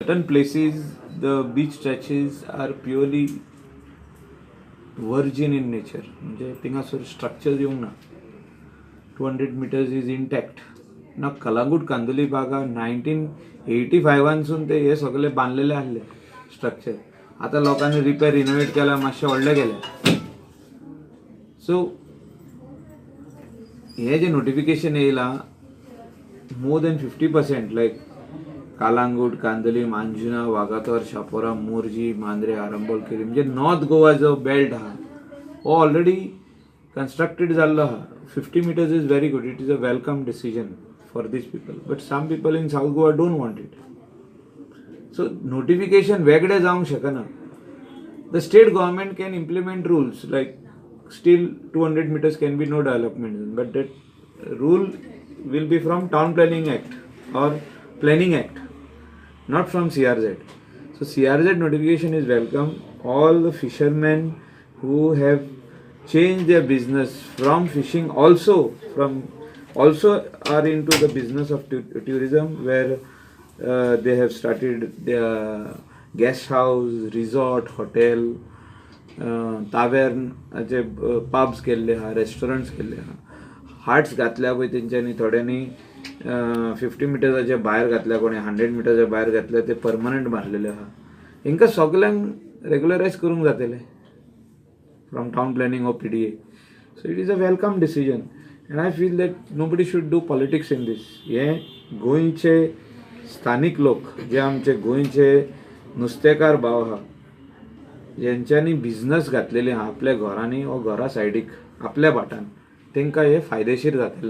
Certain places, the beach stretches are purely virgin in nature. म्हणजे थिंगासर structure येवंक ना. 200 meters is intact. ना कलांगूट कांदोली बागा 1985 ते हे सगळे बांधलेले आसले स्ट्रक्चर. आता लोकांनी रिपेअर रिनोवेट केला, मातशे व्हडले केले. सो हे जे नोटिफिकेशन येयला मोर देन 50% लायक कालांगूट, कांदोली, मांजुना, वागातोर, शापोरा, मोर्जी, मांद्रे, आरंबोल, केरी म्हणजे नॉर्थ गोवा जो बेल्ट हा हो ऑलरेडी कंस्ट्रक्टेड जाल्लो हा. 50 meters is very good. It is a welcome decision for these people. But some people in South Goa don't want it. So notification वेगळे जावंक शकना. The state government can implement rules like still 200 meters can be no development, but that rule will be from Town Planning Act or Planning Act, not from CRZ. So CRZ notification is welcome. All the fishermen who have changed their business from fishing also are into the business of tourism, where they have started their guest house, resort, hotel, tavern, pubs केल्ले हा, restaurants केल्ले हा. Hearts घातल्या पळय तेंच्यांनी थोड्यांनी 50 मिटर्साच्या भायर घातल्या, कोणी 100 मिटर्साच्या भायर घातल्या, ते परमनंट मारलेले आहा. हेंकां सगळ्यांक रेग्युलरायज करूंक जातलें from town planning or PDA. So it is a welcome decision, and I feel that nobody should do politics in this. हे गोंयचे स्थानिक लोक जे आमचे गोंयचे नुस्तेकार भाव आहा, ज्यांच्यांनी बिझनस घातलेले आहा आपल्या घरांनी वा घरा सायडीक आपल्या भाटान, तेंकां हे फायदेशीर जातले.